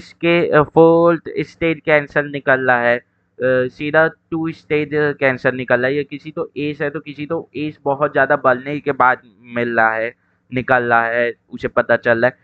स्टेज कैंसर निकल रहा है, सीधा 2 स्टेज कैंसर निकल रहा है, या किसी तो एज है तो किसी तो एज बहुत ज़्यादा बढ़ने के बाद मिल रहा है, निकल रहा है, उसे पता चल रहा है,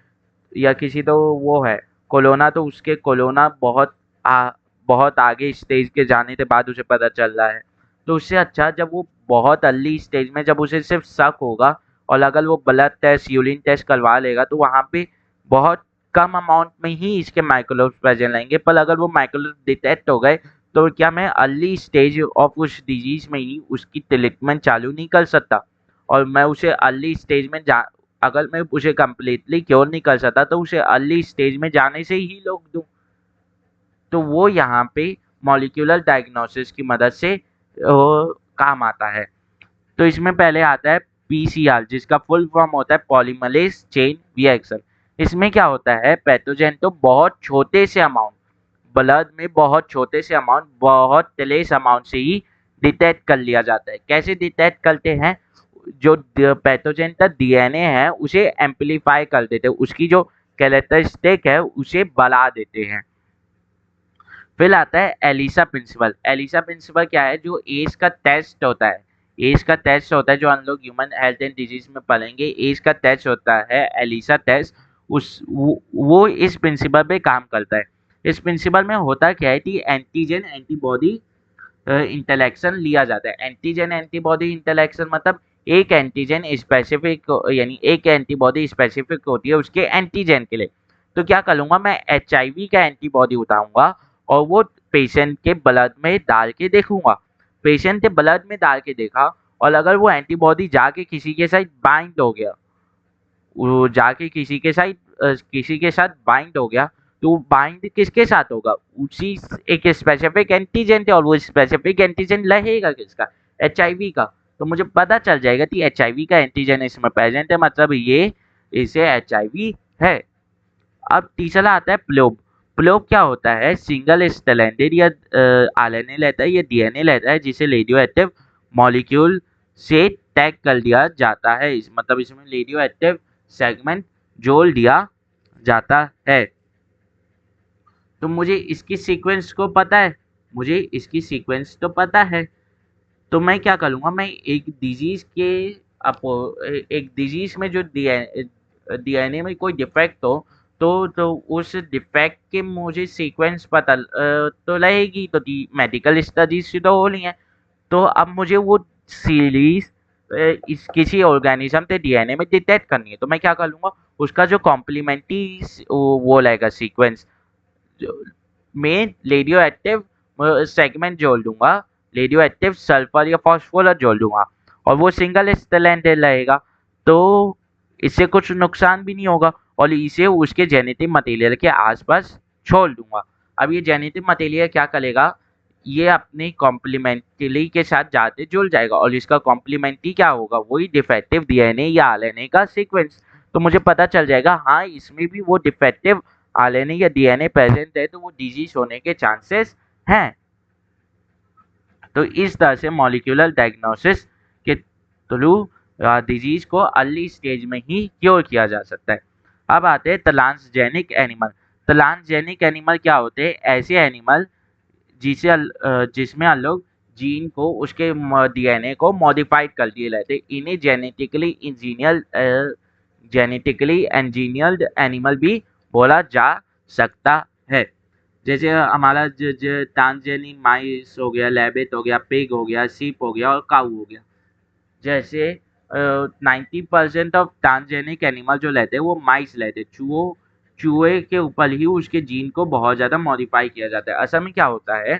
या किसी तो वो है कोरोना, तो उसके कोरोना बहुत आगे स्टेज के जाने के बाद उसे पता चल रहा है। तो उससे अच्छा जब वो बहुत अर्ली स्टेज में जब उसे सिर्फ शक होगा, और अगर वो ब्लड टेस्ट यूरिन टेस्ट करवा लेगा, तो वहाँ पे बहुत कम अमाउंट में ही इसके माइक्रोब्स प्रेजेंट रहेंगे। पर अगर वो माइक्रोब्स डिटेक्ट हो गए, तो क्या मैं अर्ली स्टेज ऑफ उस डिजीज में ही उसकी ट्रीटमेंट चालू नहीं कर सकता, और मैं उसे अर्ली स्टेज में जा अगर मैं उसे कंप्लीटली क्योर नहीं कर सकता, तो उसे अर्ली स्टेज में जाने से ही रोक दूं। तो वो यहाँ पे मॉलिक्यूलर डायग्नोसिस की मदद से काम आता है। तो इसमें पहले आता है पीसीआर, जिसका फुल फॉर्म होता है पॉलीमरेज चेन रिएक्शन। इसमें क्या होता है, पैथोजेन तो बहुत छोटे से अमाउंट ब्लड में, बहुत छोटे से अमाउंट, बहुत लेस अमाउंट से ही डिटेक्ट कर लिया जाता है। कैसे डिटेक्ट करते हैं, जो पैथोजेन का डीएनए है उसे एम्पलीफाई कर देते हैं, उसकी जो कैरेक्टरिस्टिक है उसे बढ़ा देते हैं। फिर आता है एलिसा प्रिंसिपल। एलिसा प्रिंसिपल क्या है, जो एज का टेस्ट होता है, एज का टेस्ट होता है जो हम लोग ह्यूमन हेल्थ एंड डिजीज में पढ़ेंगे, एज का टेस्ट होता है एलिसा टेस्ट। वो इस प्रिंसिपल पे काम करता है। इस प्रिंसिपल में होता क्या है कि एंटीजन एंटीबॉडी इंटरेक्शन लिया जाता है। एंटीजन एंटीबॉडी इंटरेक्शन मतलब एक एंटीजन स्पेसिफिक, यानी एक एंटीबॉडी स्पेसिफिक होती है उसके एंटीजन के लिए। तो क्या करूँगा, मैं एचआईवी का एंटीबॉडी उठाऊंगा और वो पेशेंट के ब्लड में डाल के देखूंगा। पेशेंट के ब्लड में डाल के देखा, और अगर वो एंटीबॉडी जाके किसी के साथ बाइंड हो गया, वो जाके किसी के साथ बाइंड हो गया, तो बाइंड किसके साथ होगा, उसी एक स्पेसिफिक एंटीजन थे, और वो स्पेसिफिक एंटीजन रहेगा किसका, एचआईवी का। तो मुझे पता चल जाएगा कि एचआईवी का एंटीजन इसमें प्रेजेंट है, मतलब ये इसे एचआईवी है। अब तीसरा आता है प्लोब। प्लोब क्या होता है, सिंगल स्ट्रैंडेड या आरएनए लेता है या डीएनए लेता है, जिसे रेडियो एक्टिव मॉलिक्यूल से टैग कर दिया जाता है। मतलब इसमें रेडियो एक्टिव सेगमेंट जोड़ दिया जाता है। तो मुझे इसकी सीक्वेंस को पता है, मुझे इसकी सीक्वेंस तो पता है। तो मैं क्या करूँगा, मैं एक डिजीज में जो डीएनए में कोई डिफेक्ट हो, तो उस डिफेक्ट के मुझे सीक्वेंस पता तो रहेगी, तो मेडिकल स्टडीज से तो हो रही है। तो अब मुझे वो सीरीज इस किसी ऑर्गेनिज्म के डीएनए में डिटेक्ट करनी है, तो मैं क्या कर लूँगा, उसका जो कॉम्प्लीमेंट्री वो रहेगा सीक्वेंस में रेडियो एक्टिव सेगमेंट जोड़ दूंगा, रेडियो एक्टिव सल्फर या फॉस्फोरस जोड़ दूंगा, और वो सिंगल स्ट्रैंडेड रहेगा। तो इससे कुछ नुकसान भी नहीं होगा, और इसे उसके जेनेटिक मटेरियल के आसपास छोड़ दूंगा। अब ये जेनेटिक मटेरियल क्या करेगा, ये अपने कॉम्प्लीमेंट्री के साथ जाते जुड़ जाएगा, और इसका कॉम्प्लीमेंट्री क्या होगा, वही डिफेक्टिव डीएनए या आरएनए का सीक्वेंस। तो मुझे पता चल जाएगा हाँ, इसमें भी वो डिफेक्टिव आरएनए या डीएनए प्रेजेंट है, तो वो डिजीज होने के चांसेस हैं। तो इस तरह से मॉलिक्यूलर डायग्नोसिस के थ्रू डिजीज को अर्ली स्टेज में ही क्योर किया जा सकता है। अब आते हैं ट्रांसजेनिक एनिमल। ट्रांसजेनिक एनिमल क्या होते हैं, ऐसे एनिमल जिसमें हम लोग जीन को, उसके डीएनए को मॉडिफाइड कर दिए रहते हैं। इन्हें जेनेटिकली इंजीनियर्ड एनिमल भी बोला जा सकता है। जैसे हमारा ट्रांसजेनिक माइस हो गया, रैबिट हो गया, पिग हो गया, सीप हो गया और काऊ हो गया। जैसे 90% ऑफ ट्रांसजेनिक एनिमल जो लेते हैं वो माइस लेते हैं। चूहे के ऊपर ही उसके जीन को बहुत ज़्यादा मॉडिफाई किया जाता है। असल में क्या होता है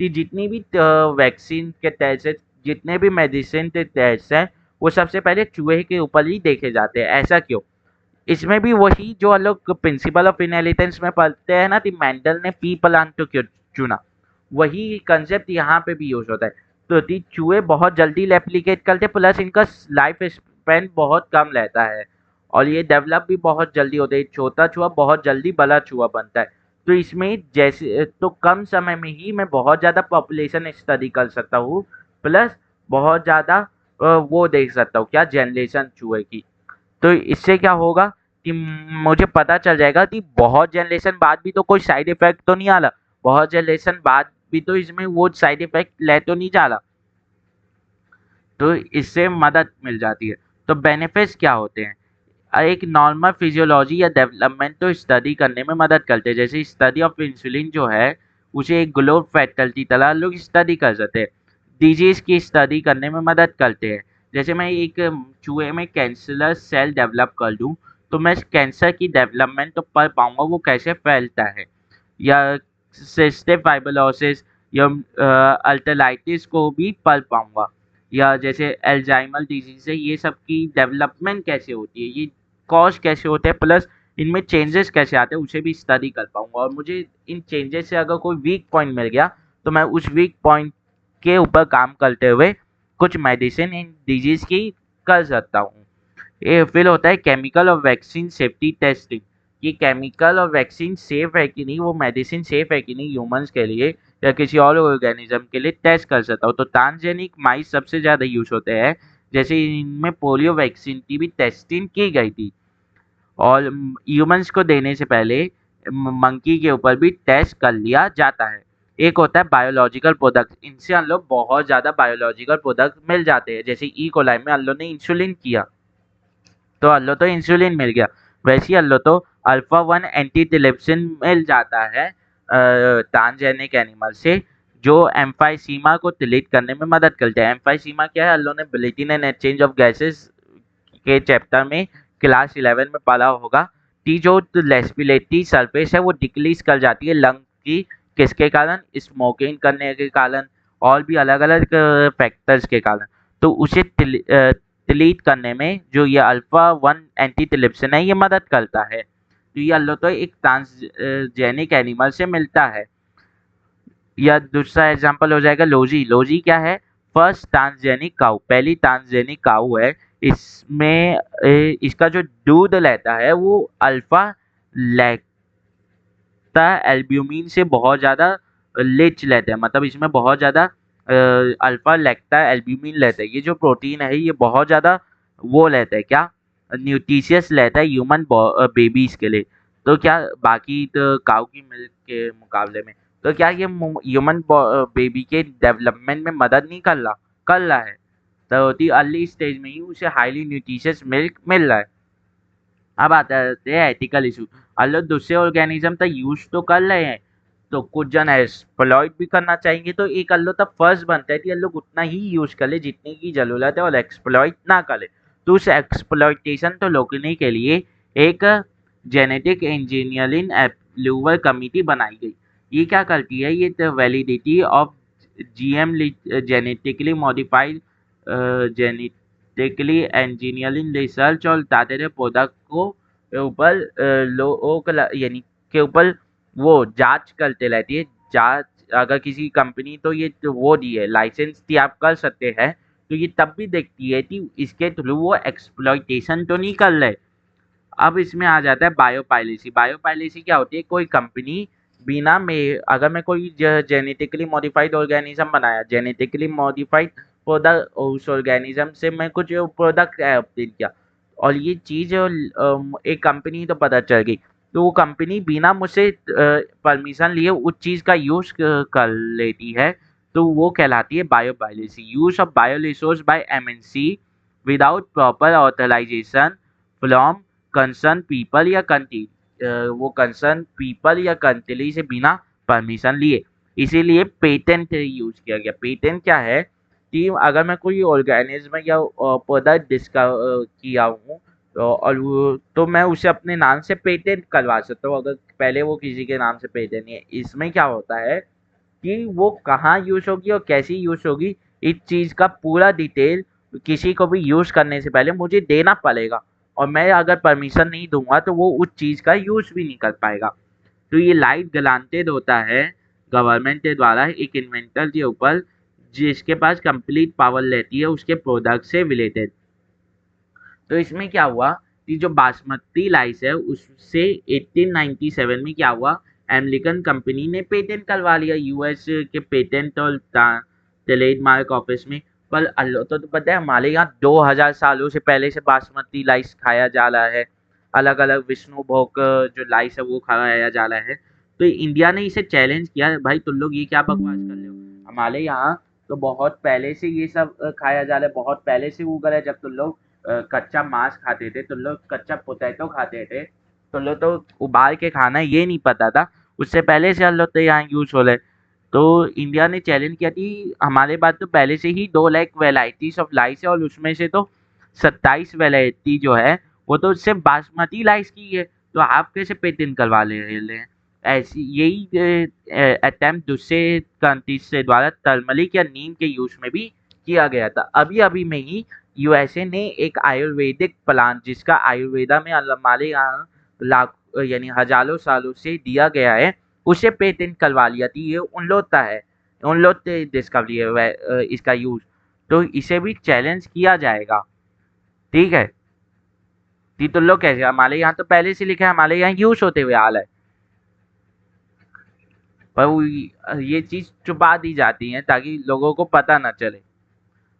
कि जितनी भी वैक्सीन के टेस्ट है, जितने भी मेडिसिन के टेस्ट हैं, वो सबसे पहले चूहे के ऊपर ही देखे जाते हैं। ऐसा क्यों? इसमें भी वही जो हम लोग प्रिंसिपल ऑफ इनहेरिटेंस में पढ़ते हैं ना कि मेंडल ने पी प्लांट तो क्यों चुना, वही कंसेप्ट यहाँ पे भी यूज होता है। तो चूहे बहुत जल्दी रेप्लिकेट करते, प्लस इनका लाइफ स्पैन बहुत कम रहता है और ये डेवलप भी बहुत जल्दी होते हैं। छोटा चूहा बहुत जल्दी बड़ा चूहा बनता है। तो इसमें जैसे तो कम समय में ही मैं बहुत ज़्यादा पॉपुलेशन स्टडी कर सकता हूँ, प्लस बहुत ज़्यादा वो देख सकता हूँ क्या जनरेशन चूहे की। तो इससे क्या होगा कि मुझे पता चल जाएगा कि बहुत जनरेशन बाद भी तो कोई साइड इफेक्ट तो नहीं आ रहा, बहुत जनरेशन बाद भी तो इसमें वो साइड इफेक्ट ले तो नहीं जा रहा। तो इससे मदद मिल जाती है। तो बेनिफिट्स क्या होते हैं? एक नॉर्मल फिजियोलॉजी या डेवलपमेंट तो स्टडी करने में मदद करते हैं। जैसे स्टडी ऑफ इंसुलिन जो है उसे एक ग्लोब फैक्टर की तरह लोग स्टडी कर सकते हैं। डिजीज की स्टडी करने में मदद करते हैं। जैसे मैं एक चूहे में कैंसरस सेल डेवलप कर दूं तो मैं कैंसर की डेवलपमेंट तो पढ़ पाऊंगा, वो कैसे फैलता है, या सिस्टिक फाइब्रोसिस या अल्टराइटिस को भी पढ़ पाऊंगा, या जैसे अल्जाइमर डिजीज है ये सब की डेवलपमेंट कैसे होती है, ये कॉज कैसे होते हैं, प्लस इनमें चेंजेस कैसे आते हैं उसे भी स्टडी कर पाऊंगा। और मुझे इन चेंजेस से अगर कोई वीक पॉइंट मिल गया तो मैं उस वीक पॉइंट के ऊपर काम करते हुए कुछ मेडिसिन इन डिजीज की कर सकता हूँ। ये फिर होता है केमिकल और वैक्सीन सेफ्टी टेस्टिंग। ये केमिकल और वैक्सीन सेफ है कि नहीं, वो मेडिसिन सेफ है कि नहीं ह्यूमंस के लिए या किसी और ऑर्गेनिज्म के लिए टेस्ट कर सकता हूँ। तो ट्रांसजेनिक माइस सबसे ज़्यादा यूज होते हैं। जैसे इनमें पोलियो वैक्सीन की भी टेस्टिंग की गई थी और ह्यूमंस को देने से पहले मंकी के ऊपर भी टेस्ट कर लिया जाता है। एक होता है बायोलॉजिकल प्रोडक्ट, इनसे हम लोग बहुत ज़्यादा बायोलॉजिकल प्रोडक्ट मिल जाते हैं। जैसे ई कोलाई में हम लोग ने इंसुलिन किया तो अल्लो तो इंसुलिन मिल गया, वैसे ही अल्लो तो अल्फा वन एंटी टिलिप्सिन मिल जाता है ट्रांसजेनिक एनिमल से, जो एम्फाइसीमा को डिलीट करने में मदद करते हैं। एम्फाइसीमा क्या है, अल्लो ने ब्लीटिंग एंड एक्सचेंज ऑफ गैसेस के चैप्टर में क्लास 11 में पढ़ा होगा कि जो रेस्पिरेटरी सरफेस है वो डिक्रीज कर जाती है लंग की, किसके कारण, स्मोकिंग करने के कारण और भी अलग अलग फैक्टर्स के कारण। तो उसे डिलीट करने में जो ये अल्फा वन एंटी टिलिप्सिन है ये मदद करता है। तो ये अल्लो तो एक ट्रांसजेनिक एनिमल से मिलता है। या दूसरा एग्जांपल हो जाएगा लोजी। लोजी क्या है, फर्स्ट ट्रांसजेनिक काऊ, पहली ट्रांसजेनिक काऊ है। इसमें इसका जो दूध रहता है वो अल्फा लैक्टा एल्ब्यूमिन से बहुत ज़्यादा रिच रहता है, मतलब इसमें बहुत ज़्यादा अल्फा लैक्टा एल्ब्यूमिन रहता है। ये जो प्रोटीन है ये बहुत ज़्यादा वो रहता है क्या, न्यूट्रिशियस रहता है ह्यूमन बेबीज के लिए। तो क्या बाकी तो काऊ की मिल्क के मुकाबले में, तो क्या ये ह्यूमन बेबी के डेवलपमेंट में मदद नहीं कर रहा है। तो होती अर्ली स्टेज में ही उसे हाईली न्यूट्रिशियस मिल्क मिल रहा है। अब आता है एथिकल इशू। अल्लाह दूसरे ऑर्गेनिज्म तक यूज तो कर रहे हैं, तो कुछ जन एक्सप्लॉइट भी करना चाहेंगे। तो एक अल्लाह तक फर्स्ट बनता है कि अल्लाह उतना ही यूज कर ले जितने की जरूरत है और एक्सप्लॉइट ना करे। तो उस एक्सप्लॉइटेशन तो रोकने के लिए एक जेनेटिक इंजीनियरिंग अप्रूवल कमिटी बनाई गई। ये क्या करती है, ये तो validity of GM genetically modified genetically engineering research और ताते प्रोडक्ट को ऊपर लोग यानी के ऊपर वो जांच करते रहती है। जांच अगर किसी कंपनी तो ये तो वो दी है लाइसेंस थी आप कर सकते हैं, तो ये तब भी देखती है कि इसके थ्रू वो एक्सप्लॉइटेशन तो नहीं कर रहे। अब इसमें आ जाता है बायोपायलेसी। बायोपायलेसी क्या होती है, कोई कंपनी बिना में अगर मैं कोई जेनेटिकली मॉडिफाइड ऑर्गेनिज्म बनाया, जेनेटिकली मॉडिफाइड प्रोडक्ट, उस ऑर्गेनिज्म से मैं कुछ प्रोडक्ट ऑब्टेन किया और ये चीज़ एक कंपनी तो पता चल गई, तो वो कंपनी बिना मुझसे परमिशन लिए उस चीज़ का यूज़ कर लेती है, तो वो कहलाती है biopiracy. Use of bio resource by MNC without proper authorisation from concern people या कंट्री, वो कंसर्न पीपल या कंट्री से बिना परमिशन लिए, इसीलिए पेटेंट यूज किया गया। पेटेंट क्या है कि अगर मैं कोई ऑर्गेनिज्म या प्रोडक्ट डिस्कवर किया हूँ और वो तो मैं उसे अपने नाम से पेटेंट करवा सकता हूँ, अगर पहले वो किसी के नाम से पेटेंट नहीं है। इसमें क्या होता है कि वो कहाँ यूज होगी और कैसी यूज होगी, इस चीज़ का पूरा डिटेल किसी को भी यूज करने से पहले मुझे देना पड़ेगा। और मैं अगर परमिशन नहीं दूंगा तो वो उस चीज़ का यूज़ भी नहीं कर पाएगा। तो ये लाइट ग्रांटेड होता है गवर्नमेंट के द्वारा एक इन्वेंटर के ऊपर जिसके पास कंप्लीट पावर रहती है उसके प्रोडक्ट से रिलेटेड। तो इसमें क्या हुआ कि जो बासमती राइस है उससे 1897 में क्या हुआ, अमेरिकन कंपनी ने पेटेंट करवा लिया यूएस के पेटेंट और ट्रेडमार्क ऑफिस में। पर अल्लाह तो पता है हमारे यहाँ 2000 सालों से पहले से बासमती राइस खाया जा रहा है, अलग अलग विष्णु भोग जो राइस है वो खाया जा रहा है। तो इंडिया ने इसे चैलेंज किया, भाई तुम लोग ये क्या बकवास कर रहे हो, हमारे यहाँ तो बहुत पहले से ये सब खाया जा रहा है, बहुत पहले से उगा है। जब तुम लोग कच्चा मांस खाते थे, तुम लोग कच्चा पोटैटो खाते थे, तुम लोग तो उबाल के खाना ये नहीं पता था, उससे पहले से हम लोग तो यहाँ यूज हो रहे। तो इंडिया ने चैलेंज किया कि हमारे पास तो पहले से ही 2 लाख वेराइटीज ऑफ राइस है और उसमें से तो 27 वेराइटी जो है वो तो सिर्फ बासमती राइस की है, तो आप कैसे पेटेंट करवा ले रहे हैं। ऐसी यही अटेम्प्ट दूसरे कंट्रीज से द्वारा टर्मरिक या नीम के यूज में भी किया गया था। अभी अभी में ही यूएसए ने एक आयुर्वेदिक प्लांट जिसका आयुर्वेदा में हमारे यहाँ लाख यानी हजारों सालों से दिया गया है उसे पेटेंट करवा लिया थी। ये उन लोग का है, उन लोग ने डिस्कवरी है इसका यूज, तो इसे भी चैलेंज किया जाएगा। ठीक है, तो लोग कैसे, हमारे यहाँ तो पहले से लिखा है, हमारे यहाँ यूज होते हुए हाल है, पर ये चीज छुपा दी जाती है ताकि लोगों को पता ना चले।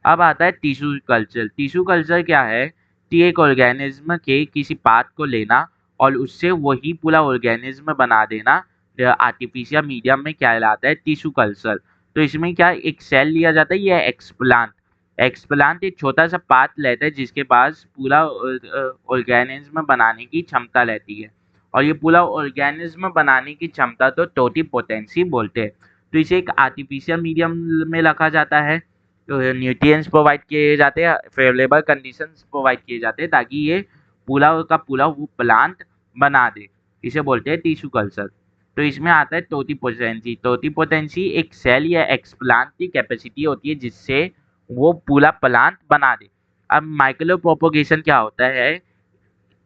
अब आता है टिश्यू कल्चर। टिश्यू कल्चर क्या है कि एक ऑर्गेनिज्म के किसी पार्ट को लेना और उससे वही पूरा ऑर्गेनिज्म बना देना आर्टिफिशियल मीडियम में क्या कहलाता है, टिश्यू कल्चर। तो इसमें क्या एक सेल लिया जाता है, ये एक्सप्लांट। एक्सप्लांट एक छोटा सा पार्ट लेता है जिसके पास पूरा ऑर्गेनिज्म बनाने की क्षमता रहती है, और ये पूरा ऑर्गेनिज्म बनाने की क्षमता तो टोटिपोटेंसी बोलते हैं। तो इसे एक आर्टिफिशियल मीडियम में रखा जाता है, न्यूट्रिएंट्स प्रोवाइड किए जाते हैं, फेवरेबल कंडीशंस प्रोवाइड किए जाते हैं ताकि ये पूरा का पूरा वो प्लांट बना दे। इसे बोलते हैं टिश्यू कल्चर। तो इसमें आता है टोटिपोटेंसी। टोटिपोटेंसी एक सेल या एक्सप्लांट की कैपेसिटी होती है जिससे वो पूरा प्लांट बना दे। अब माइक्रो प्रोपोगेशन क्या होता है,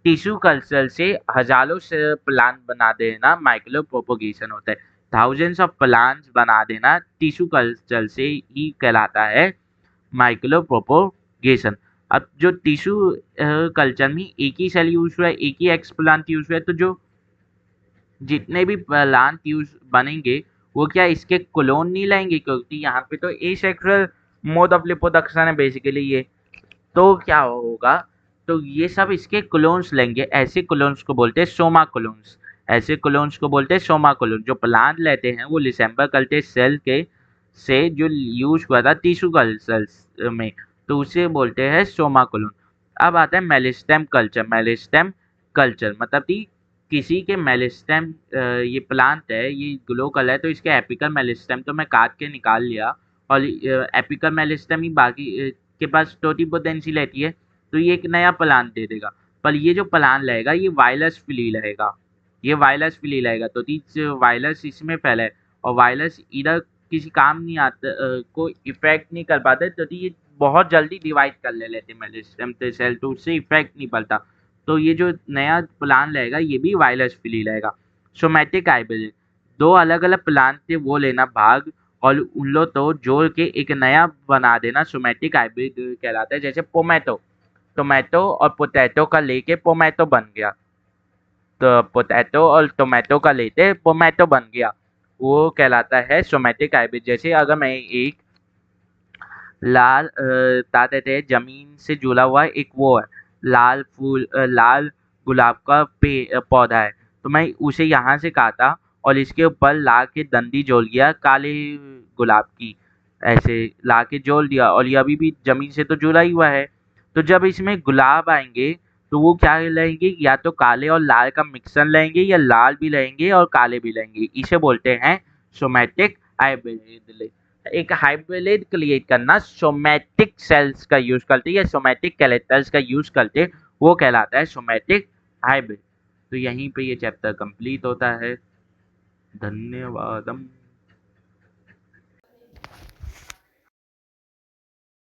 टिश्यू कल्चर से हजारों से प्लांट बना देना माइक्रो प्रोपोगेशन होता है। थाउजेंड्स ऑफ प्लांट्स बना देना टिश्यू कल्चर से ही कहलाता है माइक्रो प्रोपोगेशन। अब जो टिश्यू कल्चर में एक ही सेल यूज हुआ है, एक ही एक्सप्लांट यूज हुआ है, तो जो जितने भी प्लांट यूज बनेंगे वो क्या इसके क्लोन नहीं लाएंगे, क्योंकि यहाँ पे तो एसेक्सुअल मोड ऑफ रिप्रोडक्शन है बेसिकली ये। तो क्या होगा, तो ये सब इसके क्लोन्स लेंगे, ऐसे क्लोन्स को बोलते हैं सोमा क्लोन्स। ऐसे क्लोन्स को बोलते हैं सोमा क्लोन। जो प्लांट लेते हैं वो लिसेम्बर कल्चर सेल के से जो यूज हुआ था टिश्यू कल्चर में, तो उसे बोलते हैं सोमा क्लोन। अब आता है मेरिस्टेम कल्चर। मेरिस्टेम कल्चर मतलब कि किसी के मेरिस्टेम, ये प्लांट है, ये ग्लो कलर है तो इसके एपिकल मेरिस्टेम तो मैं काट के निकाल लिया, और एपिकल मेरिस्टेम ही बाकी के पास टोटिपोटेंसी रहती है, तो ये एक नया प्लांट दे देगा। पर ये जो प्लांट रहेगा ये वायरस फ्री रहेगा, ये वायरस फ्री रहेगा, तो वायरस इसमें फैला है और वायरस इधर किसी काम नहीं आता, को इफेक्ट नहीं कर पाते, तो ये बहुत जल्दी डिवाइड कर लेते हैं मेरिस्टेम सेल, तो उससे इफेक्ट नहीं पड़ता। तो ये जो नया प्लांट रहेगा ये भी वायरस फ्री रहेगा। सोमैटिक हाइब्रिड, दो अलग अलग प्लांट थे वो लेना भाग और उन लोग तो जोड़ के एक नया बना देना सोमैटिक हाइब्रिड कहलाता है। जैसे पोमैटो, टोमेटो और पोटैटो का लेके पोमैटो बन गया, तो पोटैटो और टोमेटो का लेते पोमैटो बन गया, वो कहलाता है सोमैटिक हाइब्रिड। जैसे अगर मैं एक लाल बता देते हैं जमीन से जुड़ा हुआ एक वो है, लाल फूल, लाल गुलाब का पौधा है, तो मैं उसे यहाँ से काटा और इसके ऊपर ला के डंडी जोड़ दिया काले गुलाब की, ऐसे ला के जोड़ दिया, और ये अभी भी जमीन से तो जुड़ा ही हुआ है। तो जब इसमें गुलाब आएंगे तो वो क्या लेंगे, या तो काले और लाल का मिक्सर लेंगे या लाल भी लेंगे और काले भी लेंगे, इसे बोलते हैं सोमैटिक हाइब्रिड। एक हाइब्रिड क्रिएट करना सोमैटिक सेल्स का यूज करते या सोमैटिक कैरेक्टर्स का यूज करते, वो कहलाता है सोमैटिक हाइब्रिड। तो यहीं पे ये चैप्टर कंप्लीट होता है। धन्यवादम।